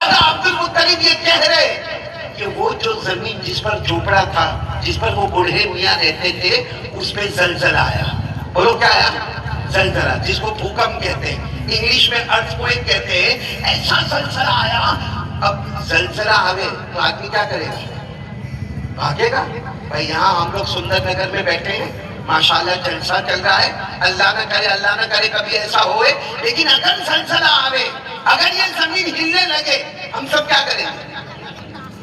عبد المطلب یہ کہہ رہے کہ وہ جو زمین جس پر جھوپڑا تھا، جس پر وہ بوڑھے میاں رہتے تھے، اس پہ زلزلہ آیا. بولو کیا آیا؟ زلزلہ، جس کو بھوکمپ کہتے ہیں، انگلش میں ارتھ کوئک کہتے ہیں. ایسا زلزلہ آیا. اب زلزلہ آئے تو آدمی کیا کرے گا؟ بھاگے گا. بھائی یہاں ہم لوگ سندر نگر میں بیٹھے ہیں، ماشاءاللہ جلسہ چل رہا ہے. اللہ نہ کرے کبھی ایسا ہوئے. لیکن اگر زلزلہ آوے، اگر یہ زمین ہلنے لگے، ہم سب کیا کریں گے؟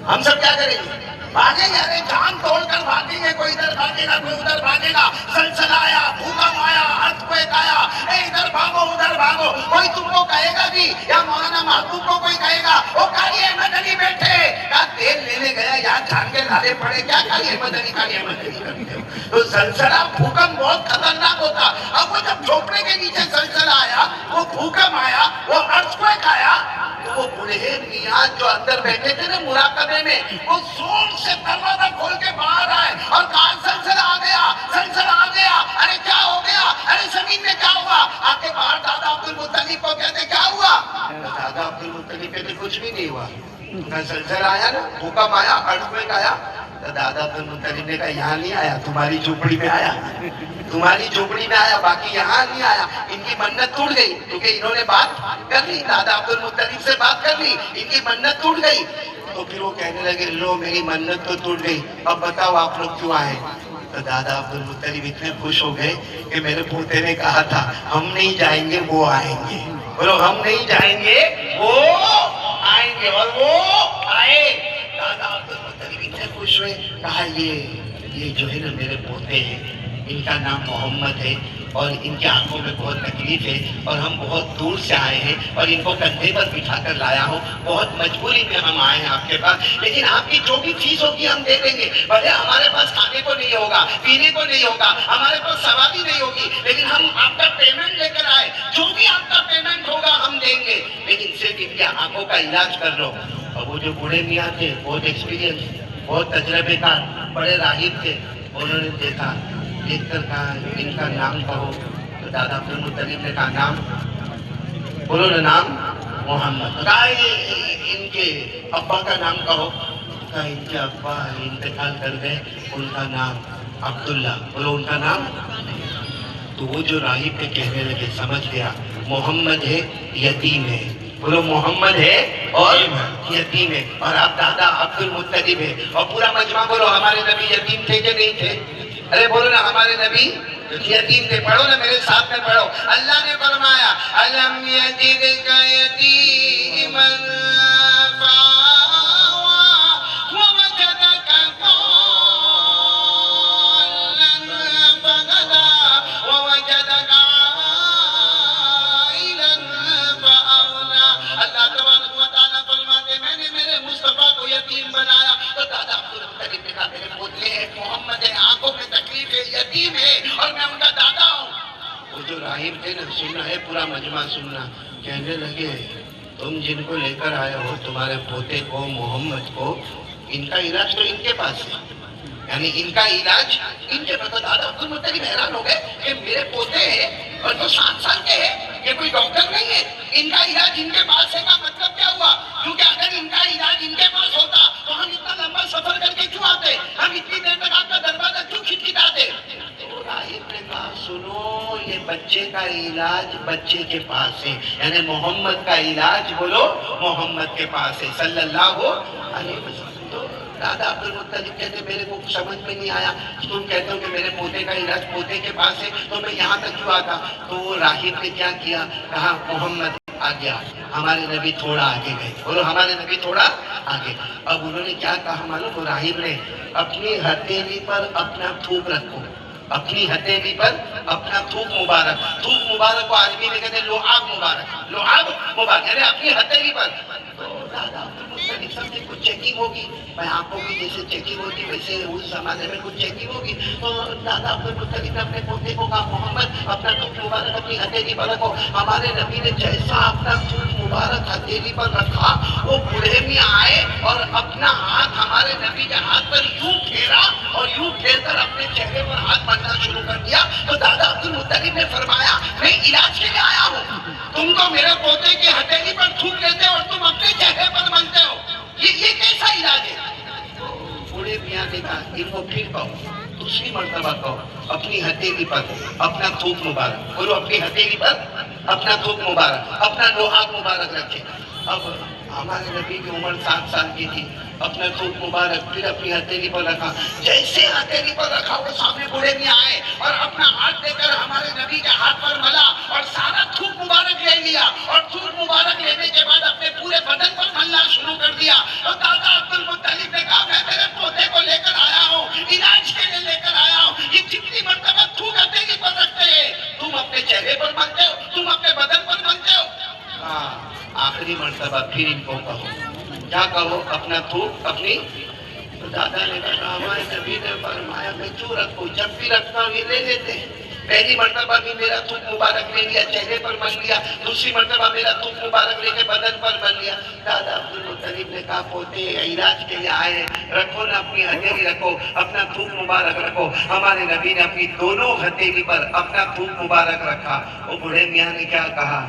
ہم سب کیا کریں گے؟ بھاگیں گے. ارے جان توڑ کر بھاگیں گے. کوئی ادھر بھاگے گا، کوئی ادھر بھاگے گا. زلزلہ آیا، بھوکمپ آیا، ارتھکوئک آیا، اے ادھر بھاگو ادھر بھاگو. کوئی تم کو کہے گا بھی، یا مولانا محبوب کو کوئی کہے گا وہ قاری احمد علی بیٹھے کیا تیل لینے گیا، یہاں جان کے لارے پڑے، کیا قاری احمد علی کرتے ہو. تو زلزلہ بھوکمپ بہت خطرناک ہوتا. اب وہ جب جھوپڑے کے نیچے زلزلہ آیا، وہ بھوکمپ آیا، وہ ارتھکوئک آیا، تو وہ بوڑھے میاں جو اندر بیٹھے تھے نا مراقبے میں، وہ زور سے دروازہ کھول کے باہر آئے اور کہا زلزلہ آ گیا، زلزلہ آ گیا. ارے کیا ہو گیا؟ ارے زمین میں کیا ہوا؟ آ کے باہر دادا عبد المطلب کو کہتے کیا ہوا؟ دادا عبد المطلب کہتے کچھ بھی نہیں ہوا. زلزلہ آیا نا، بھوکمپ آیا، ارتھکوئک آیا. تو دادا عبد المطلب نے کہا یہاں نہیں آیا، تمہاری جھوپڑی میں آیا، تمہاری جھوپڑی میں آیا، باقی یہاں نہیں آیا. ان کی منت ٹوٹ گئی کیونکہ انہوں نے بات کر لی، دادا عبد المطلب سے بات کر لی، ان کی منت ٹوٹ گئی. تو پھر وہ کہنے لگے لو میری منت تو ٹوٹ گئی، اب بتاؤ آپ لوگ کیوں آئے؟ تو دادا عبد المطلب اتنے خوش ہو گئے کہ میرے پوتے نے کہا تھا ہم نہیں جائیں گے وہ آئیں گے. بولو ہم نہیں جائیں گے وہ آئیں گے. اور وہ آئے. دادا عبد المطلب اتنے خوش ہوئے، کہا یہ جو ہے نا میرے پوتے ہیں، ان کا نام محمد ہے اور ان کی آنکھوں میں بہت تکلیف ہے اور ہم بہت دور سے آئے ہیں اور ان کو کندھے پر بٹھا کر لایا ہوں. بہت مجبوری میں ہم آئے ہیں آپ کے پاس، لیکن آپ کی جو بھی چیز ہوگی ہم دے دیں گے. بھلے ہمارے پاس کھانے کو نہیں ہوگا، پینے کو نہیں ہوگا، ہمارے پاس سواری نہیں ہوگی، لیکن ہم آپ کا پیمنٹ لے کر آئے. جو بھی آپ کا پیمنٹ ہوگا ہم دیں گے، لیکن صرف ان کی آنکھوں کا علاج کر لو. اور وہ جو بوڑھے میاں تھے، بہت ایکسپیرینس، بہت تجربے کار، بڑے راہب تھے. انہوں نے دیکھا، دیکھ کر کہا ان کا نام کہو. تو دادا عبد المطلب نے کہا نام بولو نا، نام محمد. کہا ان کے ابا کا نام کہو. کہا ان کے ابا انتقال کر گئے، ان کا نام عبداللہ. بولو ان کا نام. تو وہ جو راہب پہ کہنے لگے سمجھ گیا محمد ہے، یتیم ہے. بولو محمد ہے اور یتیم ہے. اور آپ دادا عبد المطلب ہے. اور پورا مجمع بولو ہمارے نبی یتیم تھے کہ نہیں تھے؟ ارے بولو نا ہمارے نبی یتیم تھے. پڑھو نا میرے ساتھ میں پڑھو. اللہ نے فرمایا الم یجدک یتیما فآویٰ ووجدک ضالا فہدیٰ ووجدک عائلا فأغنیٰ. اللہ تبارک و تعالیٰ فرماتے میں نے میرے مصطفیٰ کو یتیم بنایا. تو دادا عبد المطلب نے کہا میرے پوتے ہیں، محمد ہے، آنکھوں میں تکلیف ہے، یتیم ہے اور میں ان کا دادا ہوں. وہ جو راہب تھے نا، سننا ہے پورا مجمع سننا. کہنے لگے تم جن کو لے کر آئے ہو، تمہارے پوتے کو محمد کو، ان کا علاج تو ان کے پاس ہے، یعنی ان کا علاج ان کے پاس. دادا عبد المطلب حیران ہو گئے کہ میرے پوتے ہیں اور جو 7 سال کے ہیں، یہ کوئی ڈاکٹر نہیں ہے، ان کا علاج ان کے پاس ہے. کا مطلب کیا ہوا؟ کیونکہ اگر ان کا علاج ان کے پاس ہوتا تو ہم اتنا لمبا سفر کر کے کیوں آتے؟ ہم اتنی دیر تک آپ کا دروازہ کیوں کھٹکھٹاتے؟ تو راہب نے کہا سنو، یہ بچے کا علاج بچے کے پاس ہے، یعنی محمد کا علاج بولو محمد کے پاس ہے صلی اللہ علیہ وسلم. تو دادا عبد المطلب کہتے میرے کو سمجھ میں نہیں آیا، تم کہتے ہو کہ میرے پوتے کا علاج پوتے کے پاس ہے، تو میں یہاں تک کیوں آتا؟ تو وہ راہب نے کیا کیا؟ کہا محمد آ گیا، ہمارے نبی تھوڑا آگے گئے. بولو ہمارے نبی تھوڑا آگے. اب انہوں نے کیا کہا معلوم؟ وہ راہب نے اپنی ہتھیلی پر اپنا تھوک رکھو، اپنی ہتھیلی پر اپنا تھوک مبارک. تھوک مبارک کو عربی میں کہتے ہیں لعاب مبارک، لعاب مبارک یعنی اپنی ہتھیلی پر. تو دادا سمجھے کچھ چیکنگ ہوگی، میں آنکھوں کی جیسے چیکنگ ہوتی ویسے اس زمانے میں کچھ چیکنگ ہوگی. تو دادا عبد المطلب نے اپنے پوتے کو کہا محمد اپنا تھوک مبارک اپنی ہتھیلی پر رکھو. ہمارے نبی نے جیسا اپنا تھوک مبارک ہتھیلی پر رکھا، وہ بوڑھے میں آئے اور اپنا ہاتھ ہمارے نبی کے ہاتھ پر یوں پھیرا اور یوں پھیر کر اپنے چہرے پر ہاتھ مارنا شروع کر دیا. تو دادا عبد المطلب نے فرمایا میں علاج کے لیے آیا ہوں، تم تو میرے پوتے کی ہتھیلی پر تھوک لیتے اور تم اپنے چہرے پر دوسری مرتبہ کہو اپنی ہتھیلی پر اپنا تھوک مبارک، بولو اپنی ہتھیلی پر اپنا تھوک مبارک، اپنا لوہا مبارک رکھے۔ اب ہمارے نبی کی عمر 7 سال کی تھی، اپنا تھوک مبارک پھر اپنی ہتھیلی پر رکھا، جیسے ہتھیلی پر رکھا وہ سامنے بوڑھے میں آئے اور اپنا ہاتھ دے کر ہمارے نبی کے ہاتھ پر ملا اور سارا تھوک مبارک لے لیا، اور تھوک مبارک لینے کے بعد اپنے پورے بدن پر ملنا شروع کر دیا۔ اور دادا عبد المطلب نے کہا میں میرے پوتے کو لے کر آیا ہوں، علاج کے لیے لے کر آیا ہوں، یہ جتنی مرتبہ تھوک ہتھیلی پر رکھتے ہیں تم اپنے چہرے پر ملتے ہو، تم اپنے بدن پر ملتے ہو؟ ہاں، آخری مرتبہ پھر ان کو کہو، کیا کہو؟ اپنا تھوک اپنی۔ تو دادا نے کہا ہمارے نبی نے فرمایا میں کیوں رکھوں، جب بھی رکھتا ہوں یہ لے لیتے ہیں۔ پہلی مرتبہ بھی میرا تھوک مبارک لے لیا، چہرے پر مل لیا، دوسری مرتبہ میرا تھوک مبارک لے کے بدن پر مل لیا۔ دادا عبد المطلب نے کہا پوتے علاج کے لیے آئے ہیں، رکھو نا اپنی ہتھیلی رکھو، اپنا تھوک مبارک رکھو۔ ہمارے نبی نے اپنی دونوں ہتھیلی پر اپنا تھوک مبارک رکھا۔ وہ بوڑھے میاں نے کیا کہا؟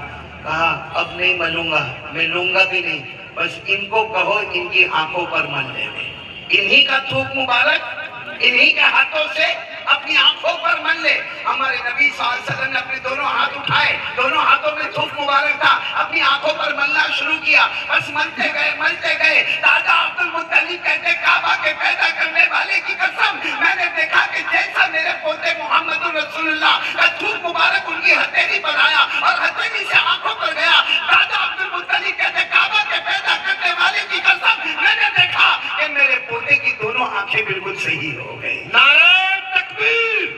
کہا اب نہیں ملوں گا، میں لوں گا بھی نہیں، بس ان کو کہو ان کی آنکھوں پر مل لے دے، انہی کا تھوک مبارک انہی کے ہاتھوں سے اپنی آنکھوں پر مل لے۔ ہمارے نبی صلی اللہ علیہ وسلم نے اپنے دونوں ہاتھ اٹھائے، دونوں ہاتھوں میں تھوک مبارک تھا، اپنی آنکھوں پر ملنا شروع کیا، بس ملتے گئے۔ دادا عبد المطلب کہتے کعبہ کے پیدا کرنے والے کی قسم میں نے دیکھا کہ جیسا میرے پوتے محمد رسول اللہ کا تھوک مبارک ان کی ہتھیلی پر آیا اور ہتھیلی سے آنکھوں پر گیا۔ دادا عبد المطلب کہتے کعبہ کے پیدا کرنے والے کی قسم میں نے دیکھا کہ میرے پوتے کی دونوں آنکھیں بالکل صحیح ہو گئی۔ نعرہ تکبیر،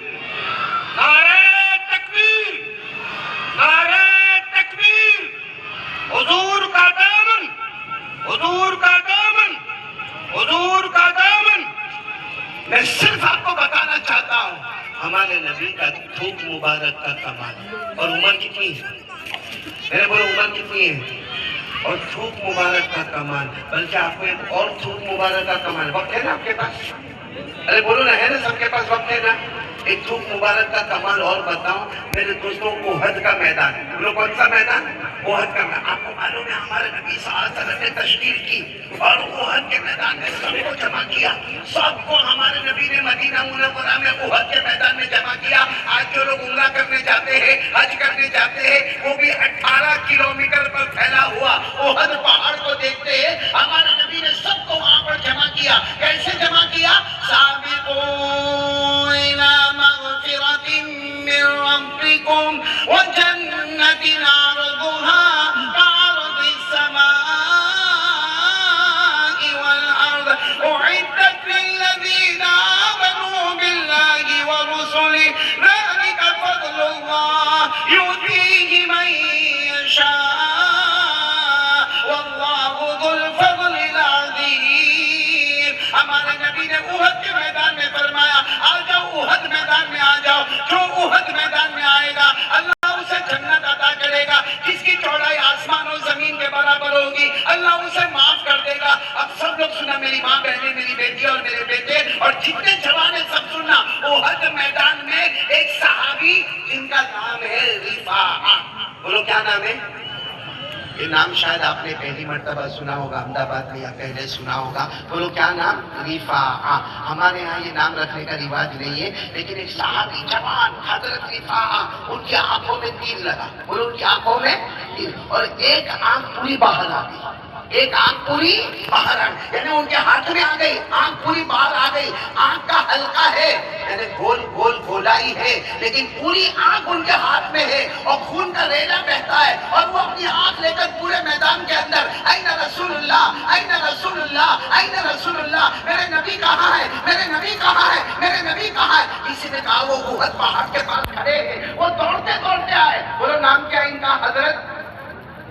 نعرہ تکبیر، نعرہ تکبیر۔ حضور کا دامن، حضور کا دامن، حضور کا دامن۔ میں صرف آپ کو بتانا چاہتا ہوں ہمارے نبی کا تھوک مبارک کا کمال، اور عمر کتنی ہے؟ میرے بولو عمر کتنی ہے؟ اور تھوک مبارک کا کمال، بلکہ آپ کو ایک اور تھوک مبارک کا کمال، وقت ہے نا آپ کے پاس؟ ارے بولو نا، ہے نا سب کے پاس وقت ہے نا؟ ایک تھوک مبارک کا کمال اور بتاؤں میرے دوستوں، احد کا میدان، بولو کون سا میدان؟ احد کا میدان۔ آپ کو معلوم ہے ہمارے نبی صلی اللہ علیہ وسلم نے تشکیل کی اور احد کے میدان میں سب کو جمع کیا، سب کو ہمارے نبی نے مدینہ منورہ میں احد کے میدان میں جمع کیا۔ آج جو لوگ عمرہ کرنے جاتے ہیں، حج کرنے جاتے ہیں، وہ بھی 18 کلومیٹر پر پھیلا ہوا احد پہاڑ کو دیکھتے ہیں۔ ہمارے نبی نے سب کو وہاں پر جمع کیا۔ کیسے جمع کیا؟ سابقوا إلى مغفرة من ربكم وجنة عرضها كعرض السماء والأرض أعدت للذين آمنوا بالله ورسله ذلك فضل الله يؤتيه من يشاء والله ذو الفضل العظيم۔ ہمارے نبی نے احد کے میدان میں فرمایا آ جاؤ احد میدان میں آ جاؤ، جو احد میدان میں آئے گا اللہ اسے جنت عطا کرے گا جس کی چوڑائی آسمان و زمین کے برابر ہوگی، اللہ اسے معاف کر دے گا۔ اب سب لوگ سنا، میری ماں بہنیں، میری بیٹی اور میرے بیٹے اور جتنے جوان ہیں سب سننا، احد میدان میں ایک صحابی جن کا نام ہے رفاعہ، بولو کیا نام ہے؟ یہ نام شاید آپ نے پہلی مرتبہ سنا ہوگا، احمد آباد میں یا پہلے سنا ہوگا، بولو کیا نام؟ رفاعہ۔ ہمارے ہاں یہ نام رکھنے کا رواج نہیں ہے، لیکن ایک صحابی جوان حضرت رفاعہ، ان کی آنکھوں میں تیر لگا، بولو ان کی آنکھوں میں تیر، اور ایک آنکھ پوری باہر آ گئی، ایک آنکھ پوری باہر آ گئی، یعنی ان کے ہاتھ میں آ گئی، آنکھ پوری باہر آ گئی۔ آنکھ کا حلقہ ہے، یعنی گول گول گولائی ہے، لیکن پوری آنکھ ان کے ہاتھ میں ہے اور خون کا ریلا بہتا ہے، اور وہ اپنی آنکھ لے کر پورے میدان کے اندر این رسول اللہ، این رسول اللہ، این رسول اللہ، میرے نبی کہاں ہے، میرے نبی کہاں ہے، میرے نبی کہاں ہے؟ کسی نے کہا وہ احد پہاڑ کے پاس کھڑے ہیں، وہ دوڑتے دوڑتے آئے، بولو نام کیا ان کا؟ حضرت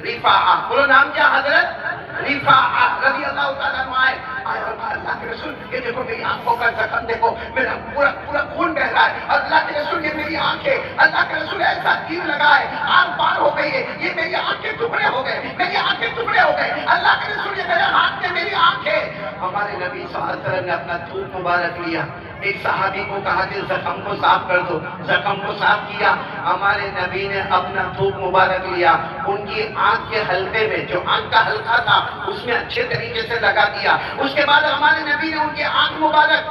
رفاعہ، بولو نام کیا؟ حضرت رفاعہ رضی اللہ تعالیٰ عنہ آئے اور اللہ کے رسول یہ دیکھو میری آنکھوں کا زخم دیکھو، میرا پورا خون بہ رہا ہے، اور اللہ کے رسول یہ میری آنکھیں، اللہ کے رسول ایسا تیر لگا ہے، آنکھ پار ہو گئی ہے، یہ میری آنکھیں ٹکڑے ہو گئے، میری آنکھیں ٹکڑے ہو گئے، اللہ کے رسول یہ میرے ہاتھ میں میری آنکھیں۔ ہمارے نبی صلی اللہ علیہ وسلم نے اپنا تھوک مبارک لیا، ایک صحابی کو کہا کہ زخم کو صاف کر دو، زخم کو صاف کیا، ہمارے نبی نے اپنا تھوک مبارک لیا، ان کی آنکھ کے حلقے میں جو آنکھ کا حلقہ تھا اس میں اچھے طریقے سے لگا دیا، اس کے بعد ہمارے نبی نے ان کی آنکھ مبارک